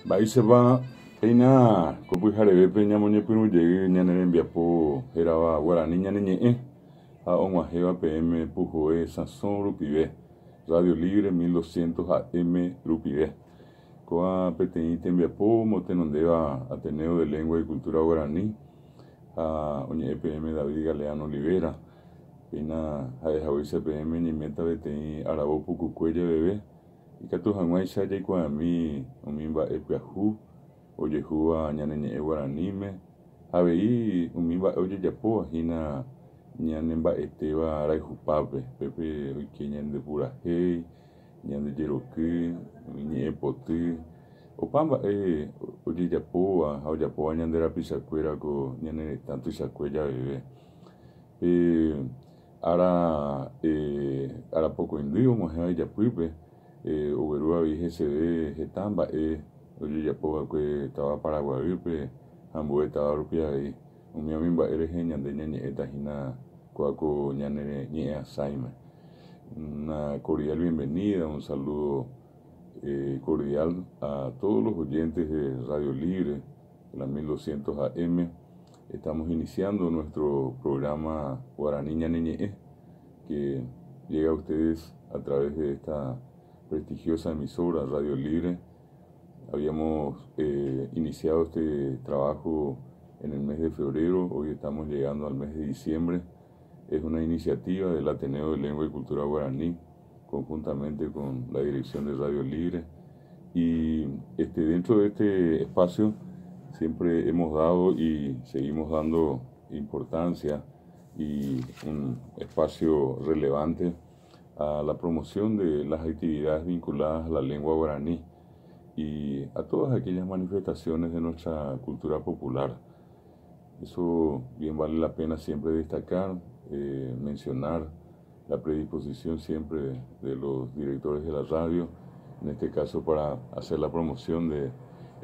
Vai se va eina kopu hareve pe ñamoñe piru llegue ñanere mbiapo herava guarani ñaneñe'ẽ ha og̃uahẽva PM Pujoe Sasson rupive Radio Libre 1200 AM rupive kóva peteĩ tembiapo motenondéva Ateneo de Lengua y Cultura Guaraní ha oñe'ẽ PM David Galeano Olivera eina ha'ehaguái CPM ñiméta peteĩ Aravo Pukukue jeveve ikatu hag̃uáicha jaikuaami umi mba'e pyahu ojehúva ñaneñe'ẽ Guaraníme avei umi mba'e ojejapóva ñane mba'etéva raihupápe pépe oike ñande purahéi ñande jeroky ñe'ẽ poty opa mba'e ojejapóva ha ojapóva ñande rapichakuérako ñane retã tuichakue javeve arapokõindy og̃uahẽva ijapýpe oguerúvavi heseve heta mba'e ojejapóvakue táva Paraguaýpe ha mbo'e táva rupi avei umi mba'e rehe ñande ñañe'ẽtahína kóvako ñane ñe'ẽ asãime. Una cordial bienvenida, un saludo cordial a todos los oyentes de Radio Libre, de la 1200 AM. Estamos iniciando nuestro programa Guaraní Ñaneñe'ẽ, que llega a ustedes a través de esta prestigiosa emisora Radio Libre. Habíamos iniciado este trabajo en el mes de febrero, hoy estamos llegando al mes de diciembre. Es una iniciativa del Ateneo de Lengua y Cultura Guaraní, conjuntamente con la dirección de Radio Libre. Y dentro de este espacio siempre hemos dado y seguimos dando importancia y un espacio relevante a la promoción de las actividades vinculadas a la lengua guaraní y a todas aquellas manifestaciones de nuestra cultura popular. Eso bien vale la pena siempre destacar, mencionar la predisposición siempre de los directores de la radio, en este caso para hacer la promoción de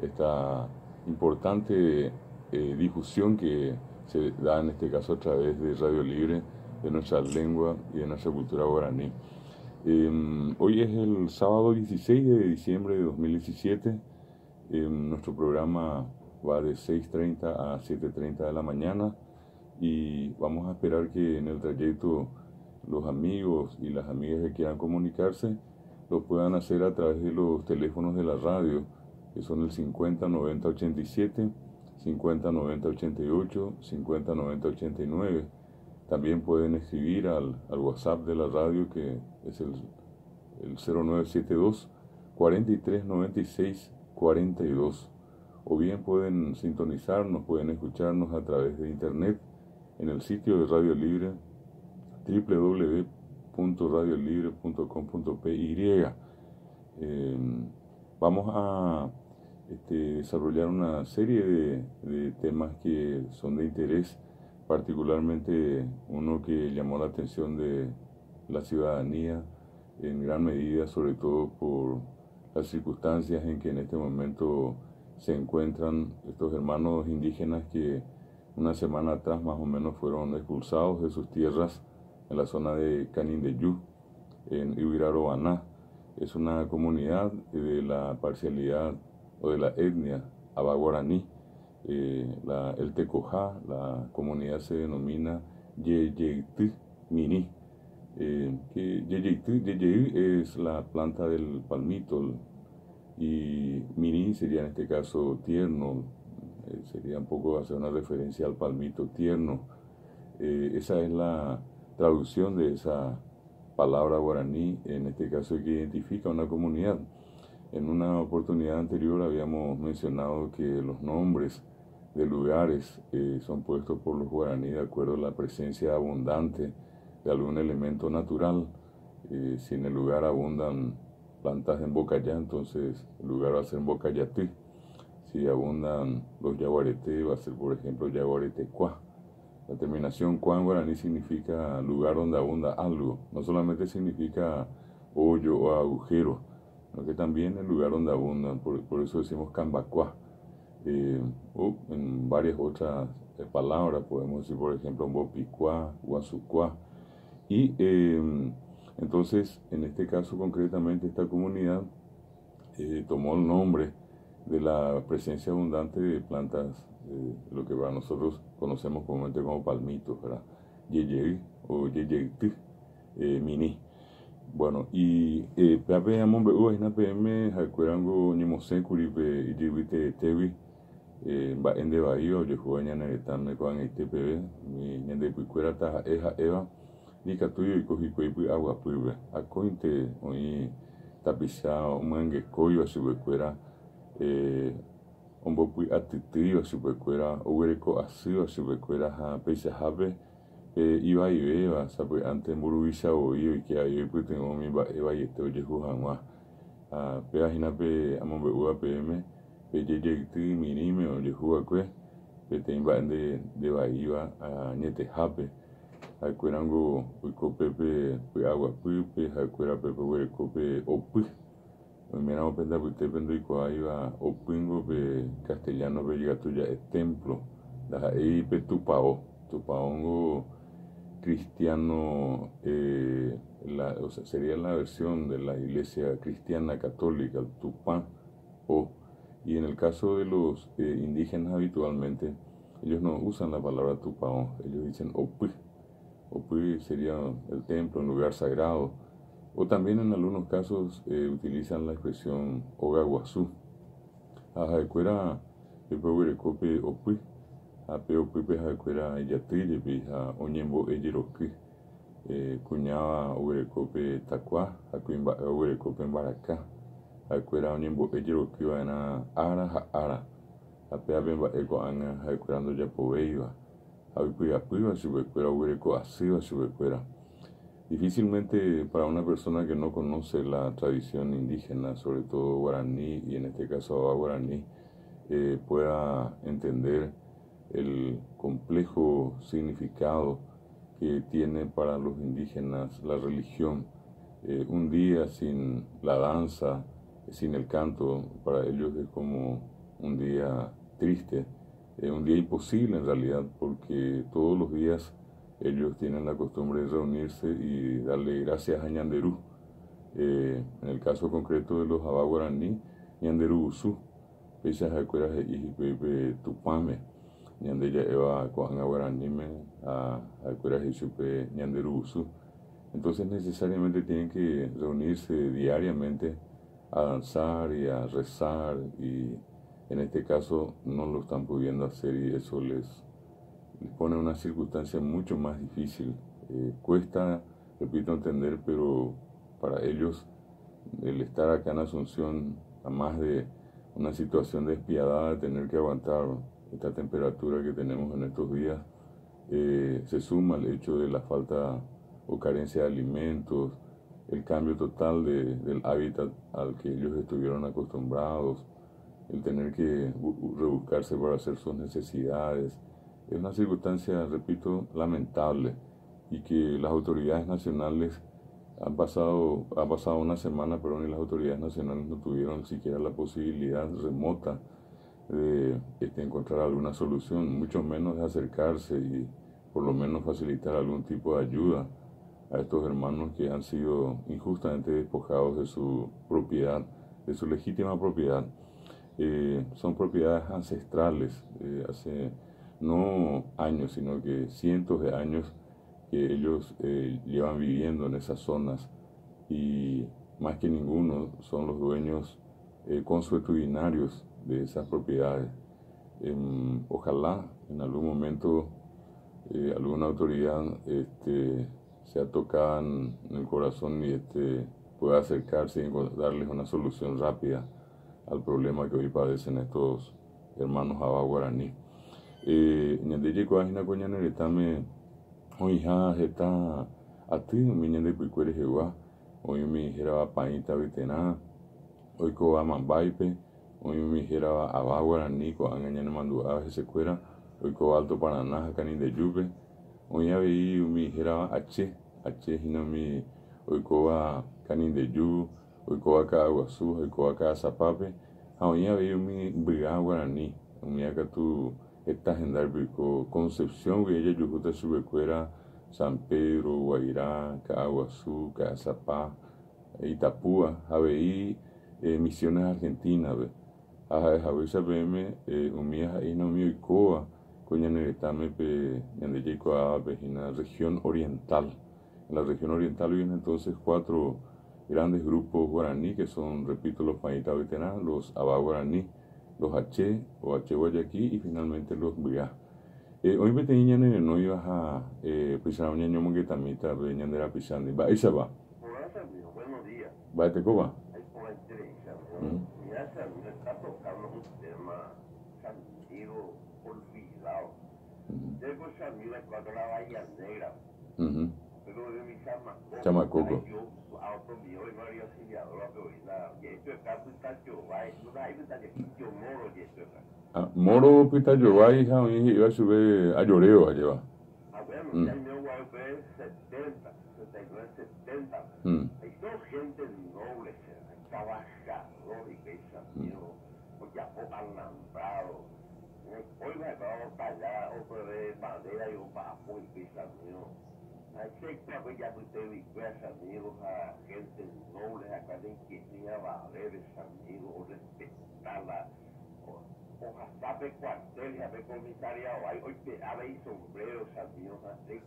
esta importante difusión que se da en este caso a través de Radio Libre, de nuestra lengua y de nuestra cultura guaraní. Hoy es el sábado 16 de diciembre de 2017. Nuestro programa va de 6:30 a 7:30 de la mañana y vamos a esperar que en el trayecto los amigos y las amigas que quieran comunicarse lo puedan hacer a través de los teléfonos de la radio, que son el 50 90 87, 50 90 88, 50 90 89. También pueden escribir al WhatsApp de la radio, que es el 0972 43 96 42. O bien pueden sintonizarnos, pueden escucharnos a través de internet en el sitio de Radio Libre, www.radiolibre.com.py. Vamos a desarrollar una serie de temas que son de interés, particularmente uno que llamó la atención de la ciudadanía en gran medida, sobre todo por las circunstancias en que en este momento se encuentran estos hermanos indígenas que una semana atrás más o menos fueron expulsados de sus tierras en la zona de Canindeyú, en Ibirarobaná. Es una comunidad de la parcialidad o de la etnia abaguaraní. El Tecojá, la comunidad se denomina Yeyeití Miní, que Yeyeití es la planta del palmito y Miní sería en este caso tierno, sería un poco hacer una referencia al palmito tierno. Esa es la traducción de esa palabra guaraní, en este caso que identifica una comunidad. En una oportunidad anterior habíamos mencionado que los nombres de lugares son puestos por los guaraní de acuerdo a la presencia abundante de algún elemento natural. Si en el lugar abundan plantas en bocayá, entonces el lugar va a ser bocayatí. Si abundan los yaguareté, va a ser por ejemplo yaguaretecuá. La terminación cuá en guaraní significa lugar donde abunda algo, no solamente significa hoyo o agujero, sino que también el lugar donde abundan, por eso decimos cambacuá. O en varias otras palabras podemos decir, por ejemplo, bopicuá, guasucuá. Y Entonces, en este caso concretamente, esta comunidad tomó el nombre de la presencia abundante de plantas, lo que para nosotros conocemos comúnmente como palmitos, ¿verdad? Yeyey o Yeyeytí mini. Bueno, y pepe amon be uva hina PM hakuerango nimose kuripe ijibite tewi ba ende bahía o yehua ñaneretame koan ITPB mi ñande puikuera taja eja eva ni katuyo ikohikuipi aguapyve akóinte oĩ tapicha omyangekóiva chupekuéra ombopy atytýiva chupekuéra oguereko asýva chupekuéra ha peichahápe ivaivéva sapy'ánte mburuvichavo'i oike oipytyvõmi mba'e ojehu hag̃ua pe'ahínape amombe'úva PM pejejeyty mirĩme ojehuva'ekue peteĩ mba'e nde vaíva añetehápe ha'ekuérango oiko pépe py'aguapýpe ha'ekuéra pépe oguerekópe opy oiméramo pe ndapytépe ndoikuaáiva opýngo pe castellanope jey templo ndaha'éi pe tupaóngo cristiano, o sea, sería la versión de la iglesia cristiana católica, el Tupã o. Y en el caso de los indígenas habitualmente, ellos no usan la palabra Tupaón, ellos dicen Opy. Opy sería el templo, un lugar sagrado. O también en algunos casos utilizan la expresión Ogaguazú. Ajaecuera, Pepe Opy. Apeo pipe hakuera yatýre ha oñembo ejeroky kuñáva oguerekópe takua hakuimba'e oguerekópe mbaraka ha'ekuéra oñembo ejerokýva'erã ára ha ára apéape mba'e ko'ág̃a ha'ekuéra ndojapovéiva ha oipy'apýva chupekuéra oguereko asýva chupekuéra. Difícilmente para una persona que no conoce la tradición indígena, sobre todo guaraní y en este caso Abá guaraní, pueda entender el complejo significado que tiene para los indígenas la religión. Un día sin la danza, sin el canto, para ellos es como un día triste, un día imposible en realidad, porque todos los días ellos tienen la costumbre de reunirse y darle gracias a Ñanderú. En el caso concreto de los Abá guaraní, Ñanderú Usú, Pechas Hakueras y Tupame. Ñandeya eva ko'ág̃a guaraníme ha'ekuéra jey chupe Ñanderú Usú. Entonces necesariamente tienen que reunirse diariamente a danzar y a rezar, y en este caso no lo están pudiendo hacer y eso les pone una circunstancia mucho más difícil. Cuesta, repito, entender, pero para ellos el estar acá en Asunción, a más de una situación despiadada de tener que aguantar esta temperatura que tenemos en estos días, se suma el hecho de la falta o carencia de alimentos, el cambio total del hábitat al que ellos estuvieron acostumbrados, el tener que rebuscarse para hacer sus necesidades. Es una circunstancia, repito, lamentable, y que las autoridades nacionales ha pasado una semana, y las autoridades nacionales no tuvieron siquiera la posibilidad remota de encontrar alguna solución, mucho menos de acercarse y por lo menos facilitar algún tipo de ayuda a estos hermanos que han sido injustamente despojados de su propiedad, de su legítima propiedad. Son propiedades ancestrales, hace no años, sino que cientos de años que ellos llevan viviendo en esas zonas, y más que ninguno son los dueños consuetudinarios de esas propiedades. Ojalá en algún momento alguna autoridad sea tocada en el corazón y pueda acercarse y darles una solución rápida al problema que hoy padecen estos hermanos Abá guaraní. Ñandeye ko'ág̃ina ko ñaneretãme oĩha heta atýgui ñandepykuere hegua, oĩmi hérava Paĩta Vyterã, oikóva Mambáipe, oĩmi hérava Abá guaraní ko'ág̃a ñanemandu'áva hesekuéra, oikóva Alto Paraná ha Canindejúpe, oĩ avei umi hérava Ache hína oikóva Canindejú, oikóva Ka'aguasu, oikóva Ka'asapápe, ha oĩ avei umi Mby'a guaraní, umi akatu heta hendárpiko Concepción ejajuhúta chupekuéra San Pedro, Guairá, Caaguazú, Caazapá, Itapúa, Javeí, Misiones Argentinas, Javesa PM, Umía ahí no mío Icoa, Coñaneretame, Ñandeyecoa, en la región oriental. En la región oriental viven entonces 4 grandes grupos guaraní, que son, repito, los Pañita Veteranos, los Abá Guaraní, los H o H Guayaquí y finalmente los Briá. Hoy me tenía no ibas a pisar un año que también está de la pisando. Va, esa va. Buenos días. Va, te coba. Hay por entrevista, mira, me está tocando un tema, Santiago olvidado. Tengo esa amiga cuando la Bahía Negra. Pero de mi Chamacoco. Yo, auto mío, y no había auxiliadora, pero y esto es caso está yo, no hay yo moro y esto es Moro pita yo va hija iba a subir a lloreo a llevar. Bueno, ya mi guay fue 70, 69, 70. Hay dos gente noble, trabajador y pensamiento, porque a poco han nombrado. Hoy me acabo para allá, otra vez bandera y un papo y pensamiento. Hay que ya usted recuerda, amigos, a gente noble, acá de que tenía valores, amigos, o respetarla. O hasta de cuartel, ya de comisariado, hoy te habéis sombreros, amigos, así,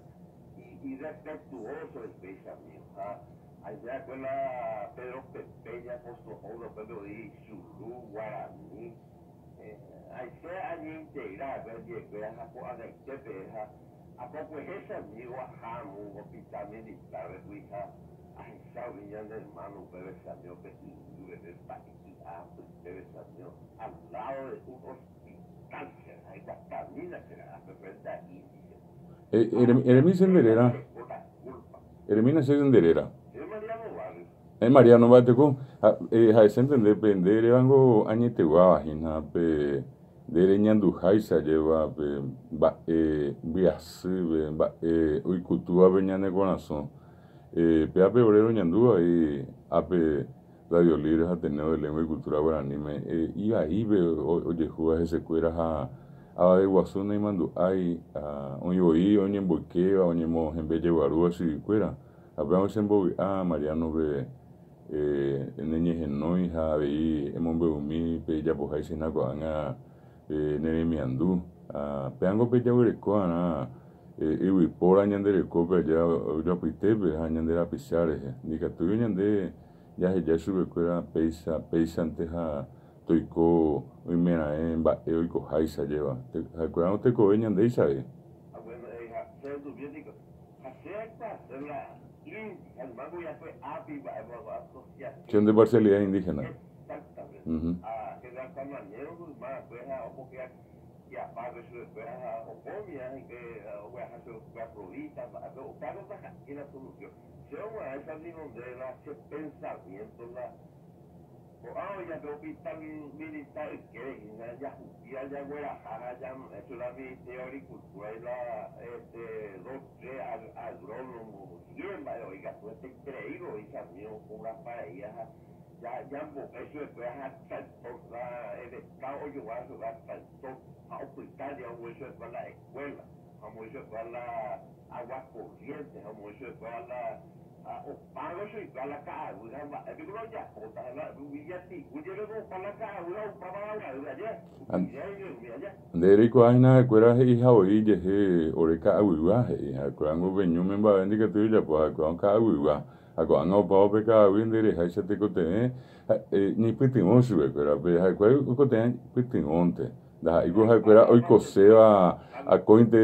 y respetuoso el pez, amigos. Ahí me acuerda Pedro Pepeña, Apóstol Pedro de Chulú, Guaraní, ahí se han integrado, a poco es ese amigo, a un hospital militar, a esa orilla del hermano, pero ese amigo que vive del país, al lado de un hospital, hay la camina que la representa indígena. Eremi senderera. Eremina se senderera. Es Mariano Bateco, a ese entender, depender, vango añete guajina, de ñandu jaisa lleva, vias, uicutúa beñane corazón. Peape obrero ñandúa y ape Radio Libres Ateneo de Lengua y Cultura Guaraní iba ahí oye jugas ese cueras a Guasuna y Mandu hay oye oye en Boqueva oye en Belle Guarúa si cuera apenas en Mariano ve neñes en noija veí en Beumi pe ya pues ahí se nacoanga nene miandú peango pe ya huerecoana y por añadir copa ya pitepe añadir pisares ni que tú ya sube cuera peisa antes a toico hoy mera en oico jaisa lleva acuerdan usted que venían de esa bueno, se tuviera acepta la el mango ya fue API asociación de parcialidad indígena exactamente que la camañero más pues a porque que apaga eso después a Ocomia y que voy a hacer una provita o cada cosa que la solución si uno a esa de la pensamiento la ya que hospital militar que ya Guadalajara ya eso la agricultura y la doctor agrónomo siembra oiga tú este creído y también una para ellas ya eso después hasta el estado llevar hasta a hospital ya eso después la escuela como eso después la agua corriente como eso después la o pago eso y para la casa digo ya otra la billete yo le doy para la casa para la allá de rico aina de cueras hija hoy je oreca aguiwa acuango beño me va bendiga tú ya pues acuango aguiwa acuango pa opeca windere haise te cote ni pitimon sube cuera pe acuango cote pitinonte da igual acuera hoy coseba a cointe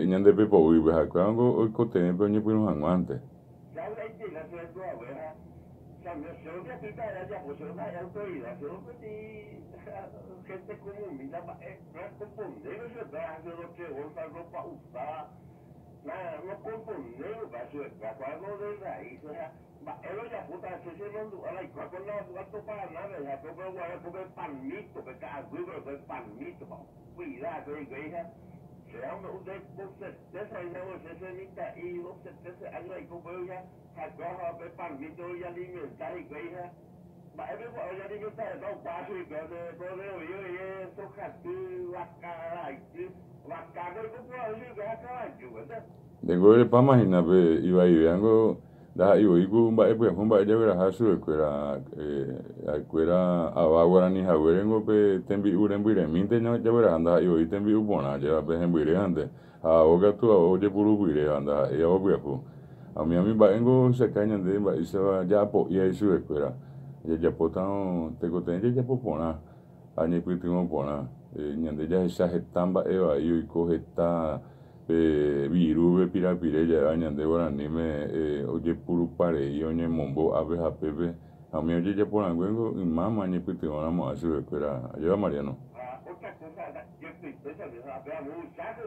ñande pepo uy pues acuango hoy cote pero ni puno anguante gente común, mira, componer eso, haciendo que bolsa ropa usada, no componer, algo de raíz, o sea, él ya puta, se mandó a la igual con la guato para nada, ya como el palmito, que cada grupo es palmito, cuidado, que hija, sea usted con certeza, y no se mitad, y con certeza, ahí como ella, sacó el palmito y alimentar, y que hija, everybody ya digo está no paso y que de todo yo y eso que tú acá y Tengo el página iba y vengo da iba y kumba pues kumba ya vera hasu escuela escuela abagua ni hawerengo pe tembi uren buire minte no ya vera anda iba y tembi ubona ya pe en buire ande a oga tu a oje puru buire anda ya obvio pu a mi ba engo se cañan de ba se va ya po y su escuela ya potan te coten ya popona ani pitimo pona nyande ya esa tamba eva y coge esta viru pirapire ya nyande bora nime oye puru pare y oñe mombo ave hapepe a mí oye ya por anguengo y mama ni pitimo na mo asu escuela ayuda Mariano. Otra cosa, yo estoy pensando, veamos un saco,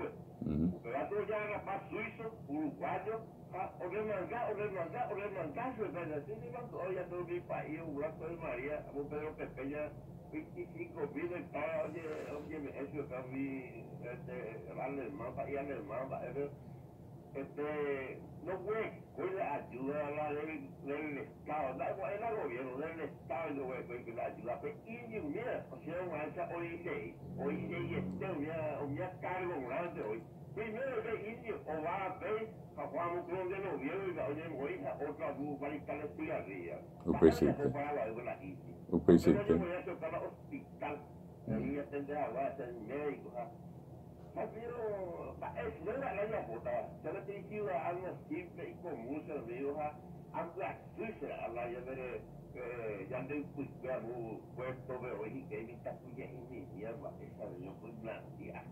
pero a todos ya era más suizo, uruguayo, o de manga, su así de banco, oye, todo mi país, un blanco de María, un Pedro Pepeña, 25.000 hectáreas, oye, eso que a mí, darle el mapa, y darle el mapa, no fue la ayuda a la del Estado, era el gobierno del Estado, no fue la ayuda, pero y mira, o sea, hoy ya cargo grande hoy. Primero que indio, o va a ver, a Juan Mucrón de Novio, y oye, voy a otra luz para instalar cigarrillas. Yo voy a tocar al hospital, ahí atender a el médico, pero no era la llapota, se le tenía algo simple y común, se lo digo a la suiza, a la llave ya de un puerto de hoy, que me está cuya y mi mierda, esa de yo pues blanquea.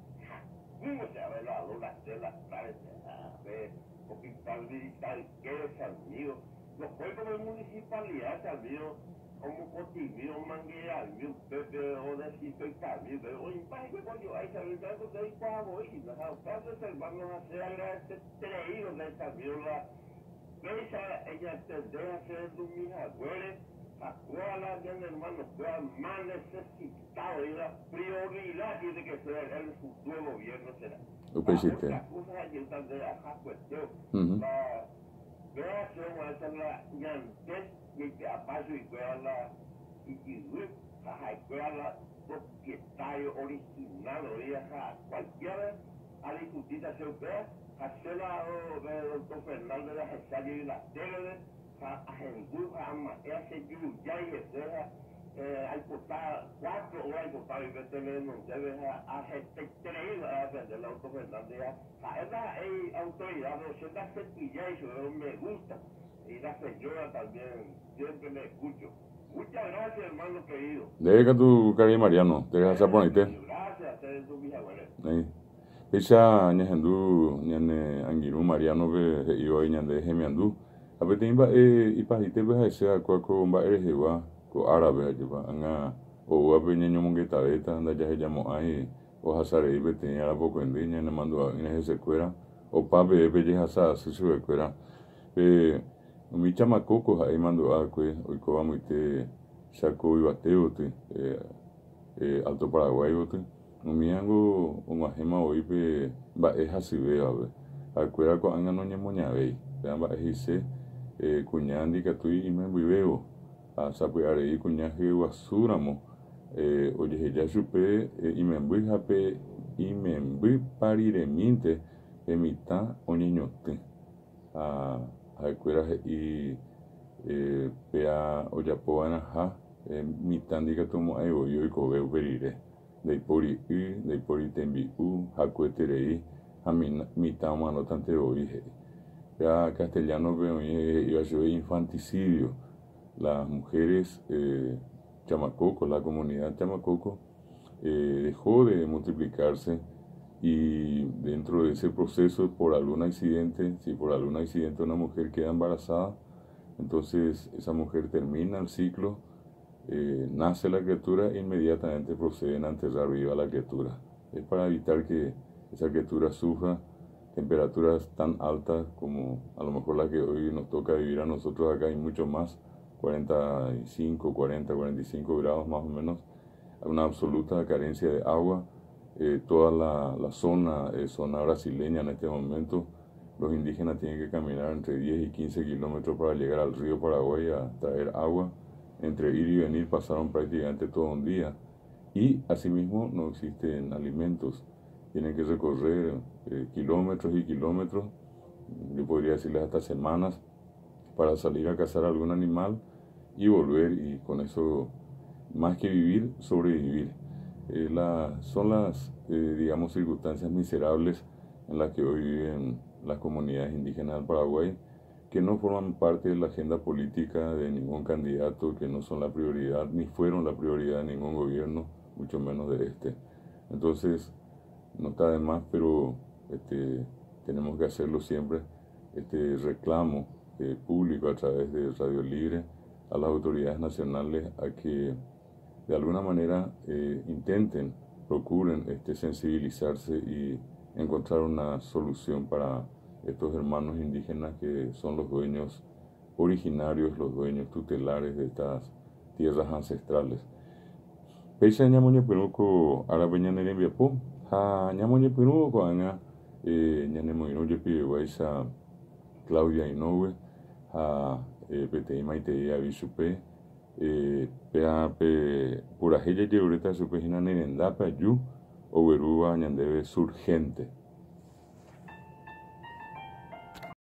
¿Cómo se ha velado las telas tales? A ver, hospital militar, que es al mío, los juegos de municipalidad, al mío, como Cotimio, Manguera, mío, Pepe, o desinfectar, mío, pero hoy, para que cuando hay que hablar con el pavo, y los autores hermanos hacer agradecer traídos de esta viola, ella tendrá a ser de mis abuelos, a cuál mi hermano, cuál más necesitado, y la prioridad tiene que ser el futuro gobierno será. Otra cosa ayudan de la cuestión, gracias a esa la llante, y que apaso y cuela, y cuela propietario original, o cualquiera, a la discutida se vea, hacer la doctor Fernández de la Gesario y la tele, a Jesús, a Matías, ya y etcétera, hay portada 4 horas hay portada y vete no debe a gente creída a vender la doctor Fernández, a esa autoridad, no se da cepilla y eso me gusta, y la señora también, siempre me escucho. Muchas gracias, hermano querido. Deja tu cari Mariano, te dejas a ponerte. Gracias, te tu mi abuela. Esa ñahendu ñane angiru Mariano be iba ñande gemiandu. Abetimba y pajite be haisa ko mba erejewa ko árabe ayuba anga o abe ñeño mongeta beta anda ya llamo ahí o hasare ibe tenía la poco en diña ne mando en ese escuela o pabe be ya hasa su escuela mi chamacoco ahí mando acue hoy ko vamos te saco iba teote Alto Paraguay bote mi ango un ajema hoy be ba es así ve a ver acuera ko anga no ñemo ñabe ba ese kuñandi que estoy y me viveo a sapuare y kuñaje basuramo oye ya supe y me voy jape y me voy parire minte emita oñeñote a acuera y pea oyapoana ja mitandi que tomo ahí yo y cobe verire de pori tembi hakueterei a mitad humano tante origen ya castellano veo iba a ser infanticidio. Las mujeres chamacoco, la comunidad chamacoco dejó de multiplicarse y dentro de ese proceso por algún accidente, si por algún accidente una mujer queda embarazada, entonces esa mujer termina el ciclo, nace la criatura e inmediatamente proceden a enterrar viva la criatura. Es para evitar que esa criatura sufra temperaturas tan altas como a lo mejor la que hoy nos toca vivir a nosotros acá y mucho más, 45, 40, 45 grados más o menos, una absoluta carencia de agua. Toda la zona brasileña en este momento, los indígenas tienen que caminar entre 10 y 15 kilómetros para llegar al río Paraguay a traer agua. Entre ir y venir pasaron prácticamente todo un día y asimismo no existen alimentos. tienen que recorrer kilómetros y kilómetros, yo podría decirles hasta semanas, para salir a cazar algún animal y volver, y con eso, más que vivir, sobrevivir. Son las, digamos, circunstancias miserables en las que hoy viven las comunidades indígenas del Paraguay, que no forman parte de la agenda política de ningún candidato, que no son la prioridad, ni fueron la prioridad de ningún gobierno, mucho menos de este. Entonces, no está de más, pero tenemos que hacerlo siempre, este reclamo público a través de Radio Libre a las autoridades nacionales a que de alguna manera intenten, procuren sensibilizarse y encontrar una solución para estos hermanos indígenas que son los dueños originarios, los dueños tutelares de estas tierras ancestrales. Peisa ñamoñe peruco arabeñanere biapo, ha ñamoñe peruco anga ñanemoino yepi guaisa Claudia Inoue, ha PTI Maitei Avisupe, pea pe pura hella yeureta supejina nerendapa yu oberúa ñandebe surgente.